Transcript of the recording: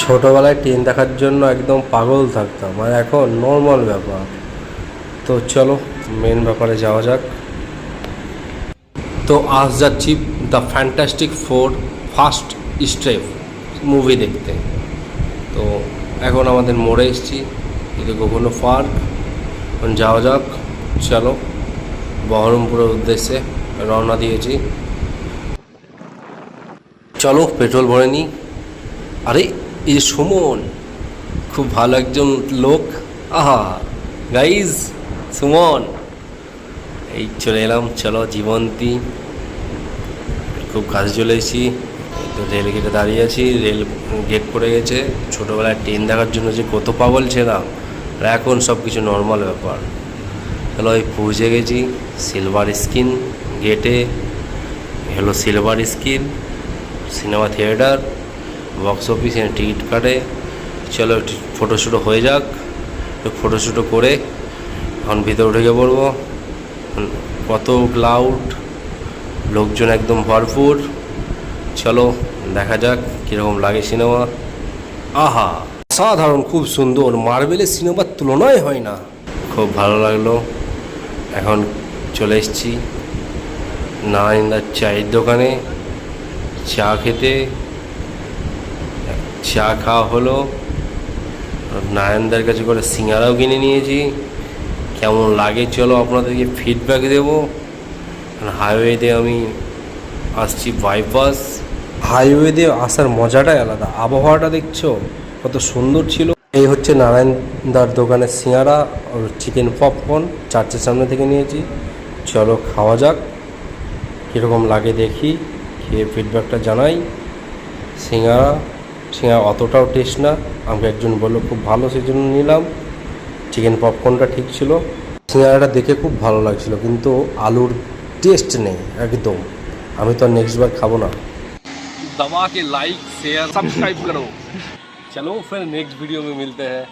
ছোটোবেলায় ট্রেন দেখার জন্য একদম পাগল থাকতাম, আর এখন নর্মাল ব্যাপার। তো চলো মেন ব্যাপারে যাওয়া যাক। তো আজ যাচ্ছি the fantastic four first step movie দেখতে। তো এখন আমাদের মোড়ে এসেছি, এটা গোপন্ন পার্ক। এখন যাওয়া যাক, চলো। বহরমপুরের উদ্দেশ্যে রওনা দিয়েছি, চলো পেট্রোল ভরে নিই। আরে এই যে সুমন, খুব ভালো একজন লোক। আহা গাইজ, সুমন এই চলে এলাম। চলো জীবন্তী, খুব কাছে চলে এসেছি। তো রেল গেটে দাঁড়িয়ে আছি, রেল গেট পড়ে গেছে। ছোটোবেলায় ট্রেন দেখার জন্য যে কত পাগল ছিলাম, আর এখন সব কিছু নর্মাল ব্যাপার। হ্যালো, এই পৌঁছে গেছি সিলভার স্ক্রিন গেটে। হলো silver screen cinema theatre, box office, ticket কাটে। চলো ফটোশ্যুটও হয়ে যাক। তো ফটোশ্যুটও করে এখন ভিতরে ঢুকে পড়বো। কত ক্লাউড, লোকজন একদম ভরপুর। চলো দেখা যাক কীরকম লাগে সিনেমা। আহা সাধারণ, খুব সুন্দর, মার্বেলের সিনেমার তুলনায় হয় না। খুব ভালো লাগলো। এখন চলে এসেছি নারায়ণদার চায়ের দোকানে চা খেতে। চা খাওয়া হলো, নারায়ণদার কাছে করে সিঙ্গারাও কিনে নিয়েছি। কেমন লাগে চলো আপনাদেরকে ফিডব্যাক দেবো। হাইওয়েতে আমি আসছি বাইপাস। হাইওয়ে দিয়ে আসার মজাটাই আলাদা, আবহাওয়াটা দেখছো কত সুন্দর ছিল। এই হচ্ছে নারায়ণদার দোকানের সিঙ্গারা আর চিকেন পপকর্ন, চার্চের সামনে থেকে নিয়েছি। চলো খাওয়া যাক, কীরকম লাগে দেখি, খেয়ে ফিডব্যাকটা জানাই। সিঙ্গারা অতটাও টেস্ট না, আমাকে একজন বললো খুব ভালো, সেই জন্য নিলাম। চিকেন পপকর্নটা ঠিক ছিল। সিঙ্গারাটা দেখে খুব ভালো লাগছিল, কিন্তু আলুর টেস্ট নেই একদম। আমি তো নেক্সট বার খাবো না। दबा के लाइक शेयर सब्सक्राइब करो। चलो फिर नेक्स्ट वीडियो में मिलते हैं।